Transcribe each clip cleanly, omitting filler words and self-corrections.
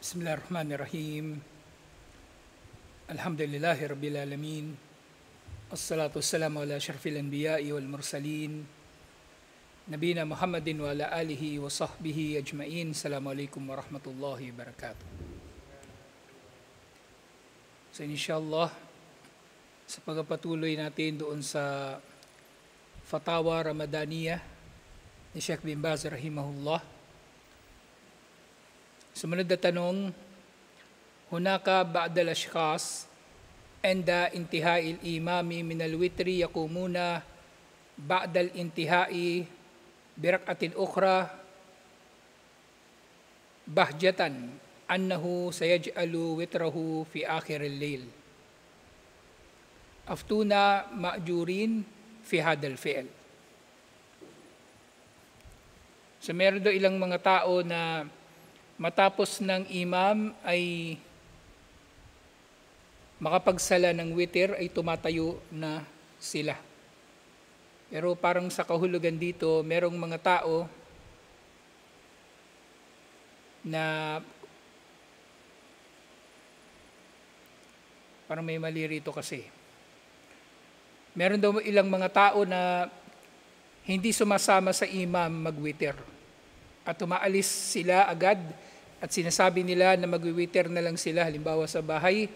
Bismillahirrahmanirrahim. Alhamdulillahi Rabbil Alamin. Assalatu wassalamu ala asyrafil anbiya'i wal mursalin. Nabina Muhammadin wa ala alihi wa sahbihi ajma'in. Assalamualaikum warahmatullahi wabarakatuh. So inshallah, sa pagpatuloy natin doon sa Fatawa Ramadaniyah ni Sheikh bin Baz rahimahullah. Sumunod na tanong, hunaka ba'da al-ashkhas inda intihai al-imami min al-witri yaqumuna ba'da al-intihai birak'atin ukhra bahjatan annahu sayaj'alu witrahu fi akhir al-layl. Aftuna ma'jurin fi hadal fi'l. So meron daw ilang mga tao na matapos ng imam ay makapagsala ng witir ay tumatayo na sila. Pero parang sa kahulugan dito, merong mga tao na parang may mali rito kasi. Meron daw ilang mga tao na hindi sumasama sa imam magwitir at umaalis sila agad at sinasabi nila na magwiwiter na lang sila, halimbawa sa bahay,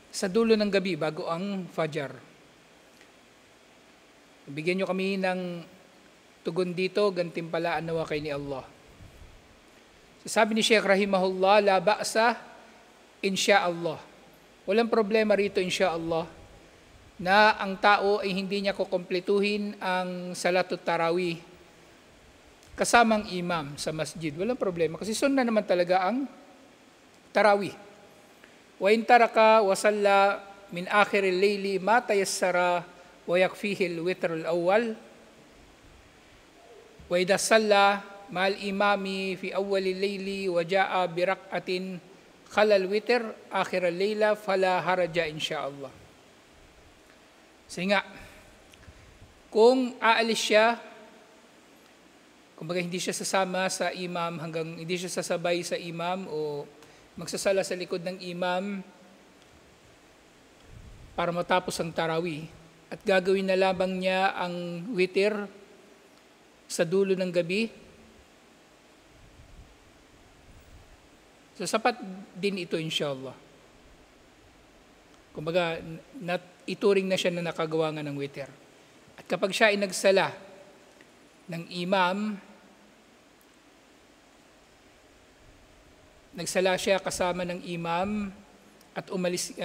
sa dulo ng gabi bago ang Fajar. Bigyan nyo kami ng tugon dito, gantimpalaan nawa kay ni Allah. Sabi ni Sheikh rahimahullah, la ba'sa insyaallah. Walang problema rito insyaallah na ang tao ay hindi niya kukumpletuhin ang salatut tarawih kasamang imam sa masjid. Walang problema kasi sunna naman talaga ang tarawih. Wa in taraka wa salla min akhir al-layli ma tayassara wa yakfihi al-witr al-awwal. Wa idha salla ma'al imami fi awwal al-layli wa jaa bi rak'atin khala al-witr akhir al-layla fala haraja insyaallah. Singa kung aalis siya, kumbaga hindi siya sasama sa imam hanggang hindi siya sasabay sa imam o magsasala sa likod ng imam para matapos ang tarawih at gagawin na lamang niya ang witir sa dulo ng gabi. So sapat din ito inshallah. Kumbaga ituring na siya na nakagawa nga ng witir. At kapag siya ay nagsala ng imam, nagsala siya kasama ng imam at umalis,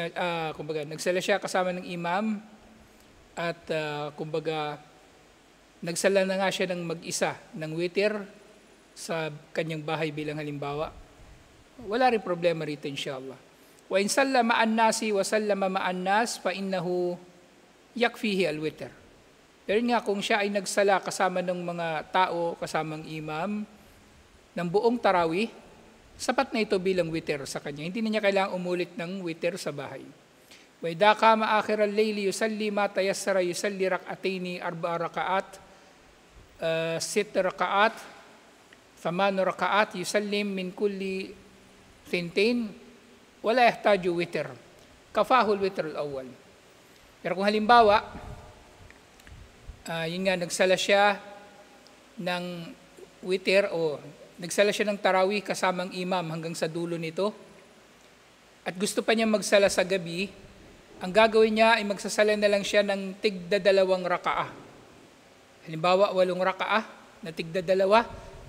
kumbaga nagsala siya kasama ng imam at kumbaga nagsala na nga siya ng mag-isa ng witir sa kanyang bahay bilang halimbawa. Wala rin problema rito inshallah. Wa in sallama an-nasi wa sallama ma'an nas fa innahu yakfihi al-witr. Pero nga kung siya ay nagsala kasama ng mga tao, kasamang imam ng buong tarawih, sapat na ito bilang witir sa kanya. Hindi na niya kailangang umulit ng witir sa bahay. Wa idha qama akhir al-layli yusalli ma tayassara yusalli rak'ataini arba'a raka'at, 6 raka'at, 8 raka'at yusallim min kulli thintain wala yahtaju witir. Kafahul witr al-awwal. Pero kung halimbawa, yun nga, nagsala siya ng witir o nagsala siya ng tarawih kasamang imam hanggang sa dulo nito at gusto pa niya magsala sa gabi, ang gagawin niya ay magsasala na lang siya ng tigda-2 rakaah. Halimbawa, 8 rakaah na tigda-2,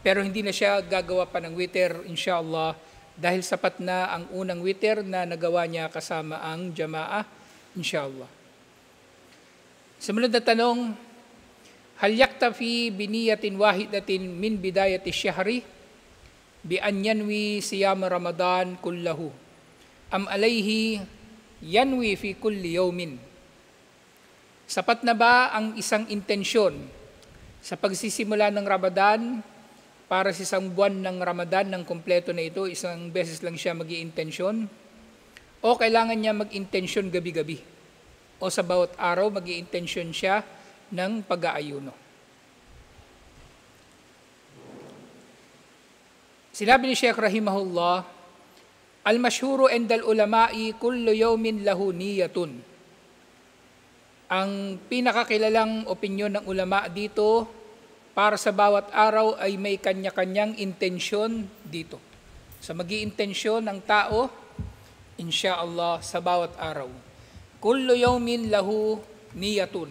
pero hindi na siya gagawa pa ng witir inshallah dahil sapat na ang unang witir na nagawa niya kasama ang jamaah inshallah. Sumunod na tanong, hal yaktafi biniyatin wahidatin min bidayati syahri bi an yanwi siyam Ramadan kullahu am alayhi yanwi fi kulli yawmin? Sapat na ba ang isang intensyon sa pagsisimula ng Ramadan para sa isang buwan ng Ramadan ng kompleto na ito, isang beses lang siya mag-iintensyon? O kailangan niya mag-intensyon gabi-gabi? O sa bawat araw mag-iintensyon siya ng pag-aayuno? Sinabi ni Sheikh rahimahullah, Al-masyhuru endal ulama'i kullu yawmin lahu niyatun. Ang pinakakilalang opinyon ng ulama dito, para sa bawat araw ay may kanya-kanyang intensyon dito. So mag-iintensyon ng tao, insyaallah, sa bawat araw. Kullu yawmin lahu niyatun.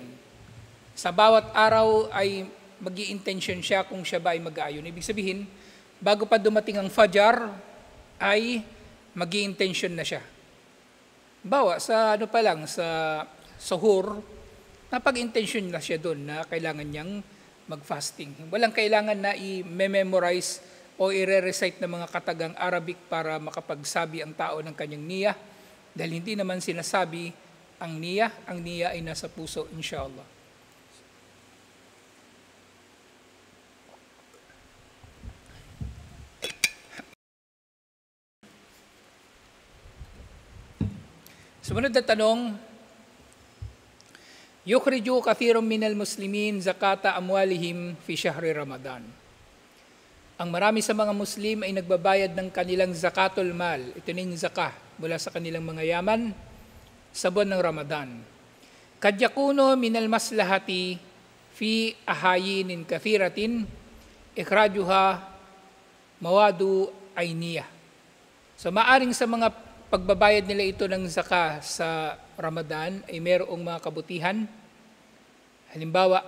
Sa bawat araw ay mag-iintensyon siya kung siya ba ay mag-aayon. Ibig sabihin, bago pa dumating ang fajar, ay mag-iintensyon na siya. Bawa, sa ano pa lang, sa suhur, napag-intensyon na siya doon na kailangan niyang mag-fasting. Walang kailangan na i-memorize o i-recite ng mga katagang Arabic para makapagsabi ang tao ng kanyang niya, dahil hindi naman sinasabi ang niya ay nasa puso, inshallah. Sumunod na tanong, yukhriju kathirun minal muslimin zakata amwalihim fi syahri Ramadan. Ang marami sa mga Muslim ay nagbabayad ng kanilang zakatul mal, ito ning zakah, mula sa kanilang mga yaman sa buwan ng Ramadan. Kad yakuno minal maslahati fi ahayinin kathiratin ikhrajuha mawadu ayniyah. So maaring sa mga pagbabayad nila ito ng zakah sa Ramadan ay mayroong mga kabutihan. Halimbawa,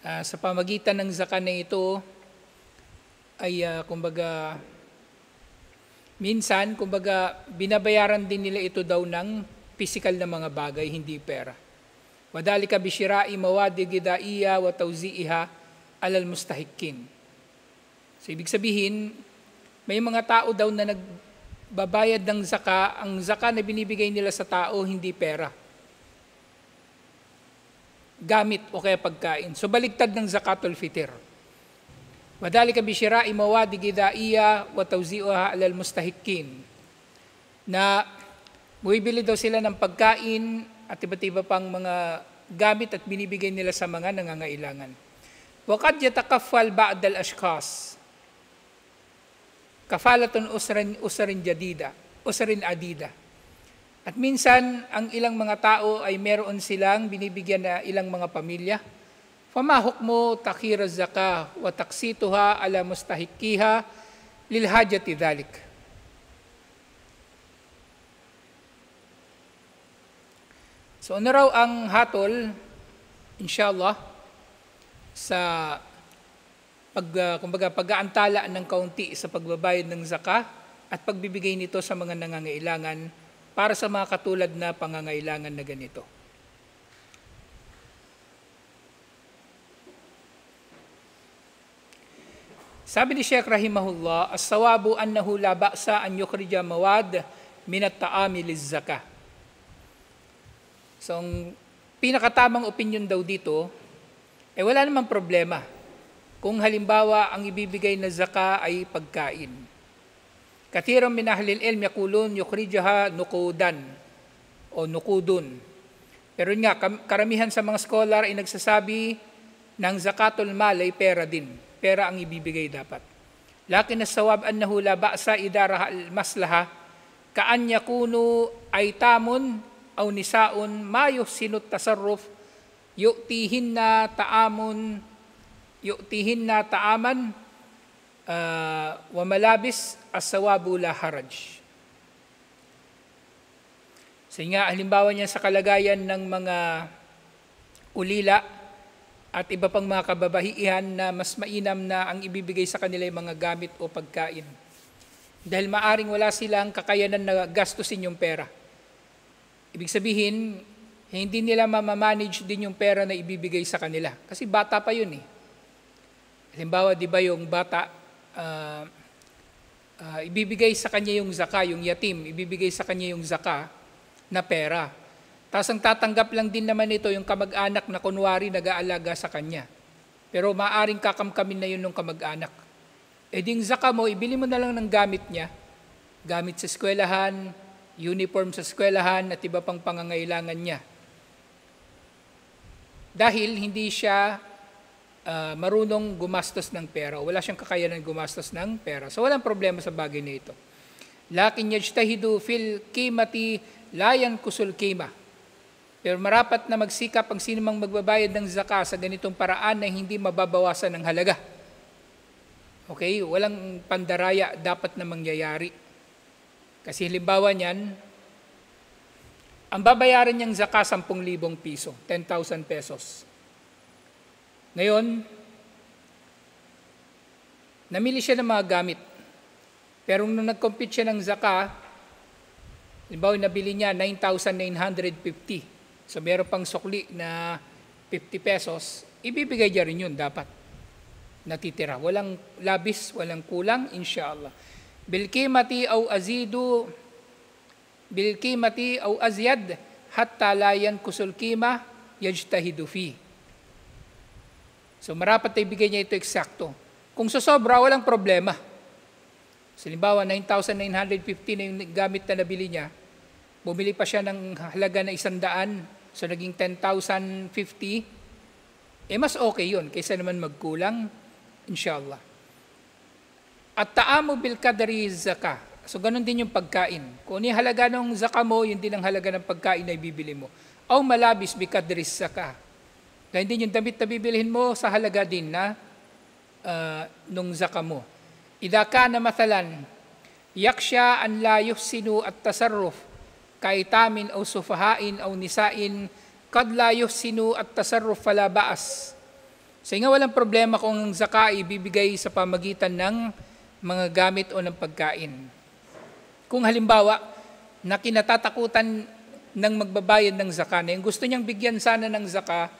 sa pamagitan ng zakah na ito ay minsan binabayaran din nila ito daw ng physical na mga bagay, hindi pera. Wadhalika bishira'i mawadi gidaiya wa tawzi'iha alal mustahikin. So ibig sabihin, may mga tao daw na nagbabayad ng zakah, ang zakah na binibigay nila sa tao hindi pera, gamit o kaya pagkain. So baligtad ng zakatul fitr. Wadhalika bishira'i mawadi gidaiya wa tawzi'uha alal mustahikin, na bumibili daw sila ng pagkain at iba't iba pang mga gamit at binibigay nila sa mga nangangailangan. Wa qad yatakaffal ba'd al-ashkhas kafalatun usrin adida. At minsan, ang ilang mga tao ay meron silang binibigyan na ilang mga pamilya. Fama hukmu takhir az-zakah wa taksituha ala mustahikiha lil hajati dhalik. So ano raw ang hatol, inshallah, sa pag-aantala ng kaunti sa pagbabayad ng zakah at pagbibigay nito sa mga nangangailangan para sa mga katulad na pangangailangan na ganito. Sabi ni Sheikh rahimahullah, as-sawabu annahu la ba'sa an yukhrija mawad min at-ta'ami liz-zakah. So, ang pinakatamang opinion daw dito, wala namang problema kung halimbawa ang ibibigay na zakah ay pagkain. Kathirun min ahlil ilm yaqulun yukhrijaha nuqudan o nuqudun. Pero nga, karamihan sa mga scholar ay nagsasabi ng zakatul mal ay pera din. Pera ang ibibigay dapat. Lakin as-sawab annahu la ba'sa idara al-maslaha kaan yakunu aytamun aw nisaun ma yuhsinu at-tasarruf yu'tihinna ta'aman wa malabis as-sawabu la haraj. So nga, halimbawa niya sa kalagayan ng mga ulila at iba pang mga kababahihan na mas mainam na ang ibibigay sa kanila yung mga gamit o pagkain. Dahil maaring wala silang kakayanan na gastusin yung pera. Ibig sabihin, hindi nila mamamanage din yung pera na ibibigay sa kanila. Kasi bata pa yun eh. Halimbawa, di ba yung bata, ibibigay sa kanya yung zakah, yung yatim, ibibigay sa kanya yung zakah na pera. Tapos ang tatanggap lang din naman ito yung kamag-anak na kunwari nag-aalaga sa kanya. Pero maaring kakamkamin na yun ng kamag-anak. Ding zakah mo, ibili mo na lang ng gamit niya. Gamit sa eskwelahan, uniform sa eskwelahan, at iba pang pangangailangan niya. Dahil hindi siya marunong gumastos ng pera. Wala siyang kakayanan gumastos ng pera. So walang problema sa bagay na ito. Lakin yajtahidu fil qimati la yankusul qima. Pero marapat na magsikap ang sinumang magbabayad ng zakat sa ganitong paraan na hindi mababawasan ng halaga. Okay? Walang pandaraya dapat na mangyayari. Kasi halimbawa niyan, ang babayaran niyang zakat 10,000 piso, 10,000 pesos. Ngayon, namili siya ng mga gamit. Pero nung nag-compute siya ng zakat, halimbawa nabili niya 9,950. So meron pang sukli na 50 pesos, ibibigay niya rin yun dapat. Natitira. Walang labis, walang kulang, inshallah. Bilqimati aw azidu, bilqimati aw azyad, hatta la yankusul qima yajtahidu fi. So marapat na ibigay niya ito eksakto. Kung sosobra, walang problema. So, halimbawa, 9,950 na yung gamit na nabili niya, bumili pa siya ng halaga na 100, so naging 10,050, mas okay yun, kaysa naman magkulang, inshallah. At ta'amu bil kadri zakah. So, ganun din yung pagkain. Kung yung halaga ng zakah mo, yun din ang halaga ng pagkain na ibibili mo. Aw malabis bi kadri zakah. Ganyan din yung damit na bibilihin mo sa halaga din na nung zakah mo. Idha kana mathalan yaksha an la yuhsinu at tasarruf kaitamin o sufahain o nisain kad la yuhsinu at tasarruf fala baas. So nga walang problema kung ang zakat ibibigay sa pamagitan ng mga gamit o ng pagkain. Kung halimbawa na kinatatakutan ng magbabayad ng zakat na yung gusto niyang bigyan sana ng zakat,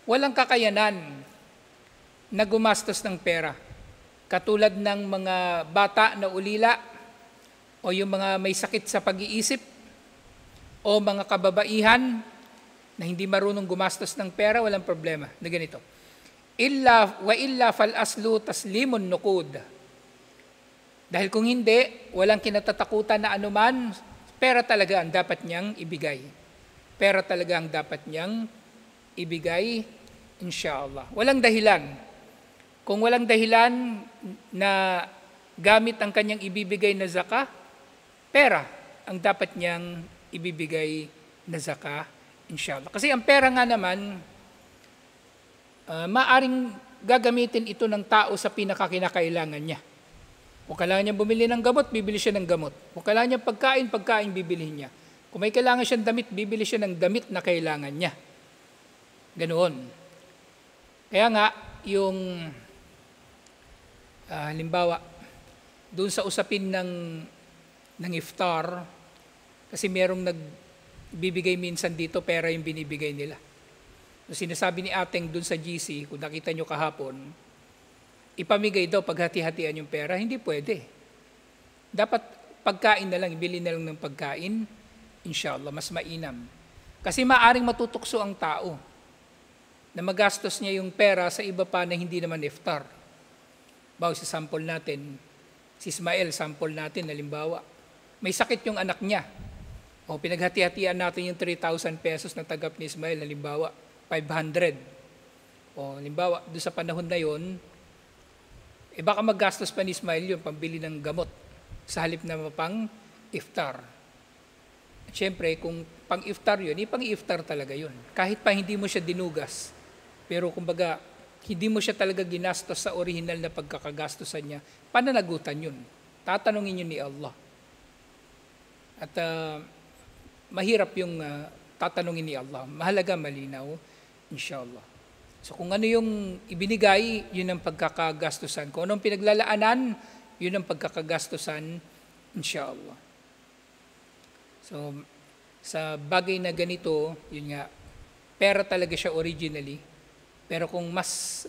walang kakayanan na gumastos ng pera. Katulad ng mga bata na ulila o yung mga may sakit sa pag-iisip o mga kababaihan na hindi marunong gumastos ng pera, walang problema na ganito. Illa fal aslu taslimun nuqud. Dahil kung hindi, walang kinatatakutan na anuman, pera talaga ang dapat niyang ibigay. Pera talaga ang dapat niyang ibigay, inshallah. Walang dahilan. Kung walang dahilan na gamit ang kanyang ibibigay na zakah, pera ang dapat niyang ibibigay na zakah, inshallah. Kasi ang pera nga naman, maaring gagamitin ito ng tao sa pinakakinakailangan niya. Kung kailangan niya bumili ng gamot, bibili siya ng gamot. Kung kailangan niya pagkain, bibilihin niya. Kung may kailangan siyang damit, bibili siya ng damit na kailangan niya. Ganoon. Kaya nga, yung halimbawa, doon sa usapin ng iftar, kasi merong nagbibigay minsan dito, pera yung binibigay nila. So, sinasabi ni Ateng doon sa GC, kung nakita nyo kahapon, ipamigay daw paghati-hatian yung pera, hindi pwede. Dapat pagkain na lang, ibili na lang ng pagkain, inshallah, mas mainam. Kasi maaring matutukso ang tao na magastos niya yung pera sa iba pa na hindi naman iftar. Bawa sa sample natin, si Ismael, sample natin, halimbawa, may sakit yung anak niya. O pinaghati-hatian natin yung 3,000 pesos na tagap ni Ismael, halimbawa, 500. O halimbawa, doon sa panahon na yon, baka maggastos pa ni Ismael yung pambili ng gamot sa halip na pang iftar. At syempre, kung pang iftar yun, pang iftar talaga yun. Kahit pa hindi mo siya dinugas. Pero kumbaga, hindi mo siya talaga ginastos sa original na pagkakagastosan niya, pananagutan yun. Tatanungin yun ni Allah. At mahirap yung tatanungin ni Allah. Mahalaga, malinaw, inshallah. So kung ano yung ibinigay, yun ang pagkakagastosan. Kung anong pinaglalaanan, yun ang pagkakagastosan, inshallah. So sa bagay na ganito, yun nga, pera talaga siya originally. Pero kung mas,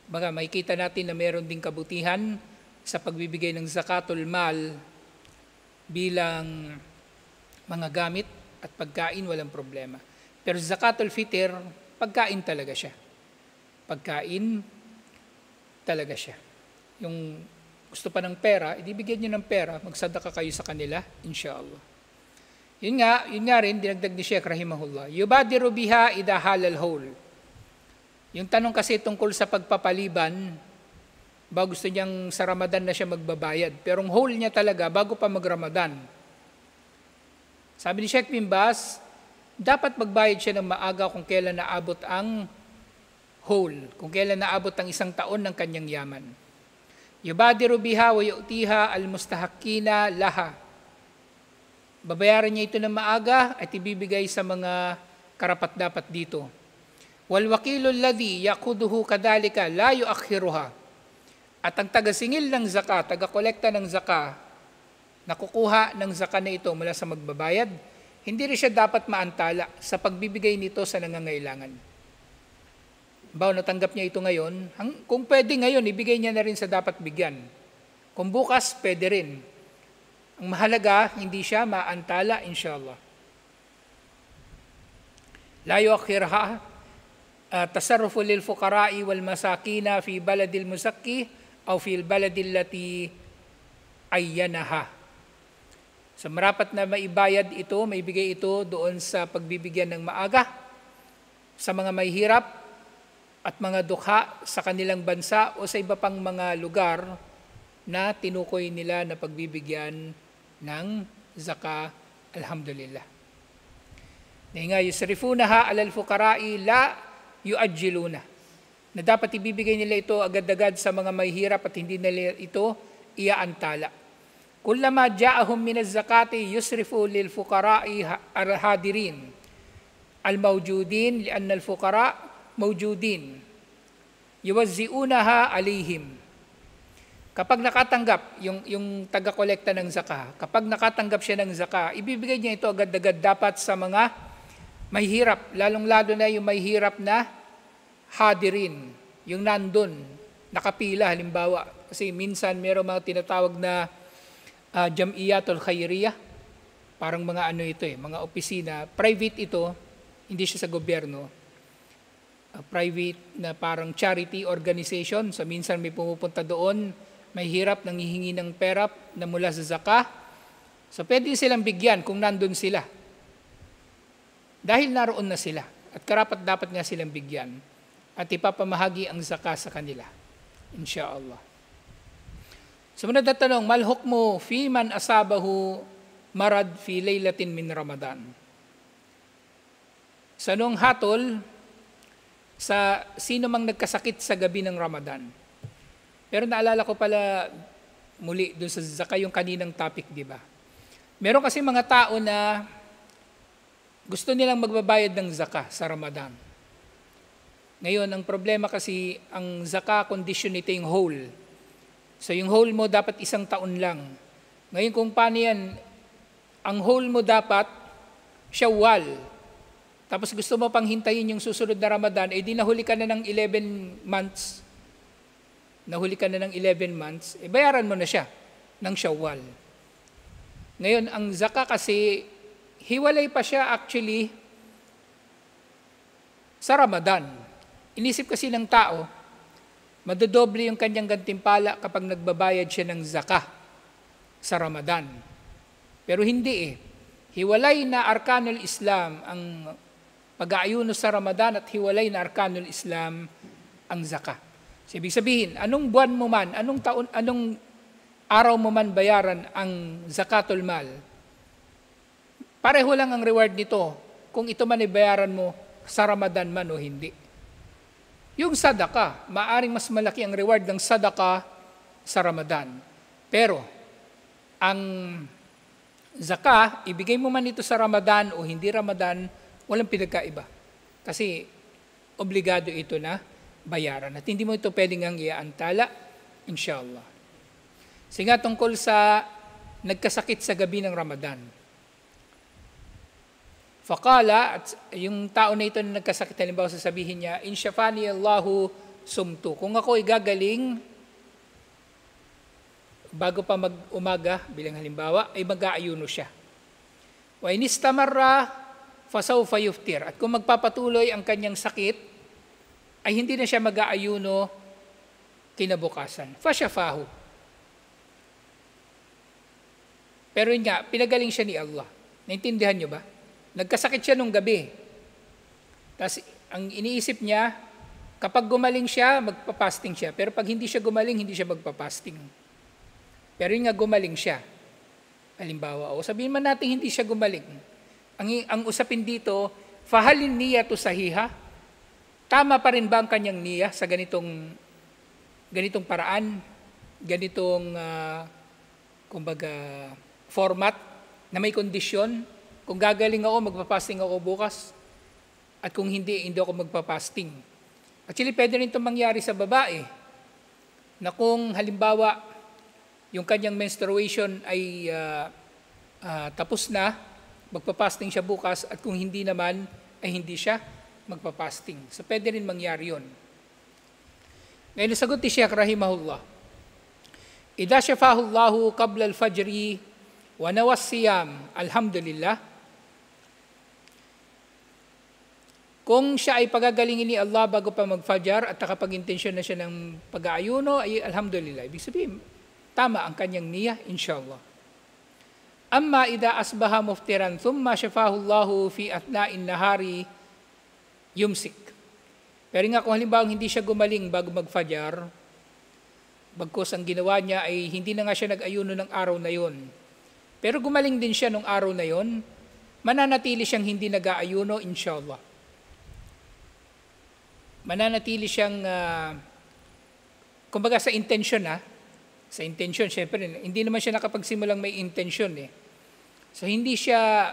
makikita natin na meron ding kabutihan sa pagbibigay ng zakatul mal bilang mga gamit at pagkain, walang problema. Pero zakatul fitr, pagkain talaga siya. Pagkain talaga siya. Yung gusto pa ng pera, ibibigyan niyo ng pera, magsadaka kayo sa kanila, inshallah. Yun nga rin, dinagdag ni Sheikh rahimahullah. Yubadiru biha idha halal hole. Yung tanong kasi tungkol sa pagpapaliban, ba gusto niyang sa Ramadan na siya magbabayad. Pero ang whole niya talaga, bago pa mag-Ramadan. Sabi ni Sheikh bin Baz, dapat magbayad siya ng maaga kung kailan naabot ang whole, kung kailan naabot ang 1 taon ng kanyang yaman. Yubadiru biha wa yu'tiha al-mustahaqqina laha. Babayaran niya ito ng maaga at ibibigay sa mga karapat-dapat dito. Wal wakilu alladhi yaquduhu kadhalika la yu'akhiruha. At ang taga-singil ng zaka, taga-kolekta ng zaka, nakukuha ng zaka na ito mula sa magbabayad, hindi rin siya dapat maantala sa pagbibigay nito sa nangangailangan. Bawo natanggap niya ito ngayon, kung pwede ngayon, ibigay niya na rin sa dapat bigyan. Kung bukas, pwede rin. Ang mahalaga, hindi siya maantala, inshallah. La yuakhirha tasarrufu lil fuqara'i wal masakina fi baladil musakki aw fil baladil lati ayyanaha. So marapat na maibayad ito, maibigay ito doon sa pagbibigyan ng maaga sa mga may hirap at mga dukha sa kanilang bansa o sa iba pang mga lugar na tinukoy nila na pagbibigyan ng zaka. Alhamdulillah. Nga yusrifunaha alal fuqara'i la yuajjiluna. Na dapat ibibigay nila ito agad-agad sa mga may hirap at hindi nila ito iaantala. Kullama ja'ahum minaz zakati yusrifu lil fuqara'i al-hadirin al-mawjudin li'anna al-fuqara' mawjudin yuwazzi'unaha alihim. Kapag nakatanggap yung taga-kolekta ng zaka, kapag nakatanggap siya ng zaka, ibibigay niya ito agad-agad dapat sa mga may hirap, lalong-lalo na yung may hirap na hadirin, yung nandun, nakapila halimbawa. Kasi minsan mayroong mga tinatawag na jam'iyatul khairiyah, parang mga ano ito mga opisina. Private ito, hindi siya sa gobyerno. Private na parang charity organization. So minsan may pumupunta doon, may hirap, nanghihingi ng pera na mula sa zaka. So pwede silang bigyan kung nandun sila. Dahil naroon na sila. At karapat dapat nga silang bigyan. At ipapamahagi ang zaka sa kanila. Insha'Allah. Sumunod na tanong, mal hukmu fi man asabahu marad fi laylatin min Ramadan. Sa nung hatol, sa sino mang nagkasakit sa gabi ng Ramadan. Pero naalala ko pala muli doon sa zaka yung kaninang topic, di ba? Meron kasi mga tao na gusto nilang magbabayad ng zaka sa Ramadan. Ngayon, ang problema kasi, ang zaka condition nito yung whole. So yung whole mo dapat 1 taon lang. Ngayon kung paano yan, ang whole mo dapat Syawal. Tapos gusto mo pang hintayin yung susunod na Ramadan, eh di nahuli ka na ng 11 months. Nahuli ka na ng 11 months, eh bayaran mo na siya ng Syawal. Ngayon, ang zaka kasi, hiwalay pa siya actually sa Ramadan. Inisip kasi ng tao, madodoble yung kanyang gantimpala kapag nagbabayad siya ng zaka sa Ramadan. Pero hindi Hiwalay na arkanul Islam ang pag-aayuno sa Ramadan at hiwalay na arkanul Islam ang zaka. So, ibig sabihin, anong buwan mo man, anong taon, anong araw mo man bayaran ang zakatul mal, pareho lang ang reward nito kung ito man ibayaran mo sa Ramadan man o hindi. Yung sadaka, maaring mas malaki ang reward ng sadaka sa Ramadan. Pero, ang zaka, ibigay mo man ito sa Ramadan o hindi Ramadan, walang pinagkaiba. Kasi, obligado ito na bayaran. At hindi mo ito pwedeng ang iaantala, inshallah. Sige tungkol sa nagkasakit sa gabi ng Ramadan. Fakala, at yung tao na ito na nagkasakit, halimbawa sasabihin niya, in syafani Allahu sumtu. Kung ako ay gagaling, bago pa mag-umaga, bilang halimbawa, ay mag-aayuno siya. Wa in istamarra, fasawfa yuftir. At kung magpapatuloy ang kanyang sakit, ay hindi na siya mag-aayuno kinabukasan. Fasyafahu. Pero yun nga, pinagaling siya ni Allah. Naintindihan niyo ba? Nagkasakit siya nung gabi. Tapos, ang iniisip niya, kapag gumaling siya, magpapasting siya. Pero pag hindi siya gumaling, hindi siya magpapasting. Pero yun nga, gumaling siya. Halimbawa, o sabihin man natin hindi siya gumaling. Ang usapin dito, fahalin niya to sahiha. Tama pa rin ba ang kanyang niya sa ganitong paraan, ganitong kumbaga format na may kondisyon? Kung gagaling ako, magpapasting ako bukas. At kung hindi ako magpapasting. Actually, pwede rin itong mangyari sa babae na kung halimbawa yung kanyang menstruation ay tapos na, magpapasting siya bukas, at kung hindi naman, ay hindi siya magpapasting. So, pwede rin mangyari yun. Ngayon, sagot ni Sheikh Rahimahullah, Ida syafahullahu qabla al-fajri wa nawas siyam, alhamdulillah. Kung siya ay pagagalingin ni Allah bago pa mag-fajr at nakapag-intensyon na siya ng pag-aayuno, ay alhamdulillah. Ibig sabihin, tama ang kanyang niya, inshallah. Amma ida asbaha muftiran thumma syafahullahu fi atna'in nahari yumsik. Pero nga kung halimbawa hindi siya gumaling bago mag-fajr, bagkus ang ginawa niya ay hindi na nga siya nag-ayuno ng araw na yon. Pero gumaling din siya nung araw na yon, mananatili siyang hindi nag-aayuno, inshallah. Mananatili siyang, kumbaga sa intention sa intention, syempre, hindi naman siya nakapagsimulang may intention So hindi siya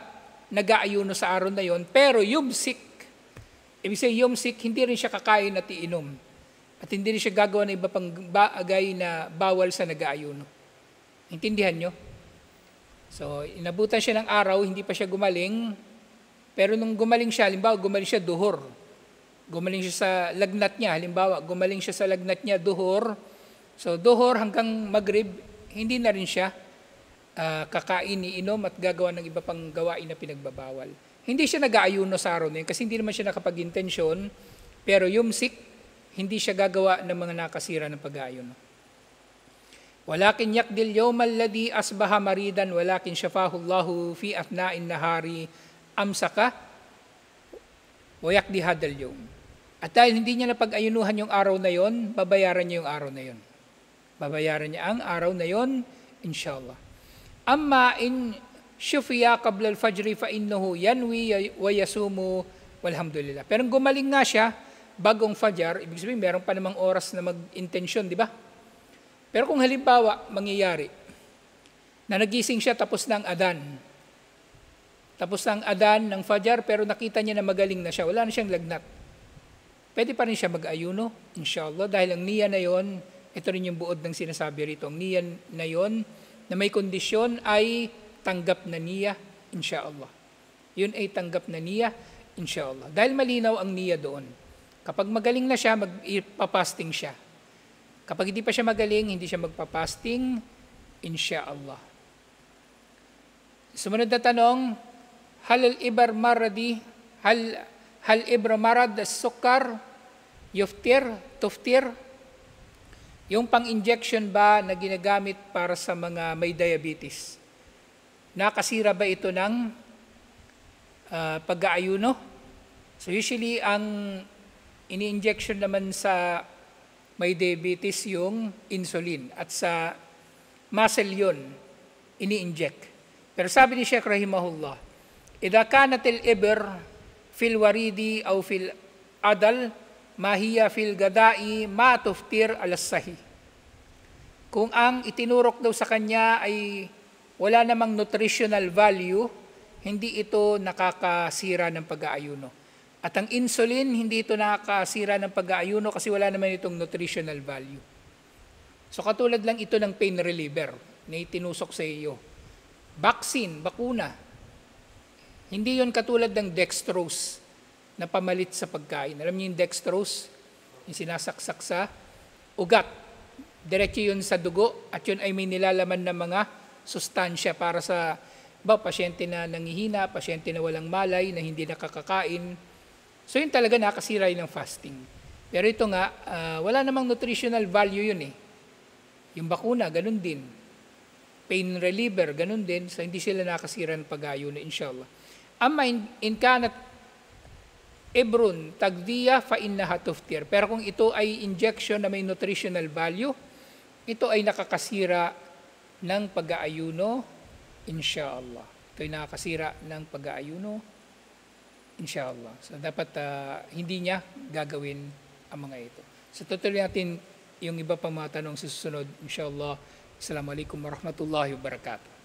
nag-aayuno sa araw na yon, pero yumsik, ibig sabihin yumsik, hindi rin siya kakain at iinom. At hindi rin siya gagawa ng iba pang bagay na bawal sa nag-aayuno. Intindihan nyo? So, inabutan siya ng araw, hindi pa siya gumaling, pero nung gumaling siya, halimbawa, gumaling siya duhur. Gumaling siya sa lagnat niya, halimbawa, gumaling siya sa lagnat niya duhur. So, duhur hanggang magrib, hindi na rin siya kakain, iinom at gagawa ng iba pang gawain na pinagbabawal. Hindi siya nag-aayuno sa araw na yun kasi hindi naman siya nakapag-intensyon, pero yumsik, hindi siya gagawa ng mga nakasira ng pag-aayuno. Walakin yakdil yawm alladhi asbaha maridan walakin syafahullahu fi atna'in nahari amsaka wa yakdi hadal yawm. At dahil hindi niya napag-ayunuhan yung araw na yon, babayaran niya yung araw na yon. Babayaran niya ang araw na yon, inshallah. Amma in syufiya qabla al-fajri fa innahu yanwi wa yasumu walhamdulillah. Pero gumaling nga siya bagong fajr, ibig sabihin meron pa namang oras na mag-intensyon, di ba? Pero kung halimbawa mangyayari na nagising siya tapos ng adan. Tapos ng adan ng fajr pero nakita niya na magaling na siya, wala na siyang lagnat. Pwede pa rin siya mag-ayuno, inshallah, dahil ang niya na yon, ito rin yung buod ng sinasabi rito, ang niya na yon na may kondisyon ay tanggap na niya, inshallah. Yun ay tanggap na niya, inshallah. Dahil malinaw ang niya doon. Kapag magaling na siya, magpapasting siya. Kapag hindi pa siya magaling, hindi siya magpapasting, inshallah. Sumunod na tanong, hal ibar maradi, hal ibra marad as-sukar, tuftir, yung pang-injection ba na ginagamit para sa mga may diabetes? Nakasira ba ito ng pag-aayuno? So usually, ang ini-injection naman sa may diabetes yung insulin at sa muscle yun, ini-inject. Pero sabi ni Sheikh Rahimahullah, idha kanatil ibr fil waridi aw fil adal, mahiya fil gadai ma tuftir alas sahi. Kung ang itinurok daw sa kanya ay wala namang nutritional value, hindi ito nakakasira ng pag-aayuno. At ang insulin, hindi ito nakakasira ng pag-aayuno kasi wala naman itong nutritional value. So katulad lang ito ng pain reliever na itinusok sa iyo. Vaccine, bakuna. Hindi yon katulad ng dextrose na pamalit sa pagkain. Alam niyo yung dextrose? Yung sinasaksak sa ugat. Diretso yun sa dugo at yun ay may nilalaman na mga sustansya para sa pasyente na nangihina, pasyente na walang malay, na hindi nakakakain. So yun talaga nakasira ng fasting. Pero ito nga, wala namang nutritional value yun . Yung bakuna, ganun din. Pain reliever, ganun din. So hindi sila nakasira ng pag-ayuno, inshallah. Amma in kanat Ibrun, tagdiya fa innaha tuftir. Pero kung ito ay injection na may nutritional value, ito ay nakakasira ng pag-aayuno, inshallah. Ito ay nakakasira ng pag-aayuno, inshallah. So dapat hindi niya gagawin ang mga ito. So tutuloy natin yung iba pang mga tanong sa susunod, inshallah. Assalamualaikum warahmatullahi wabarakatuh.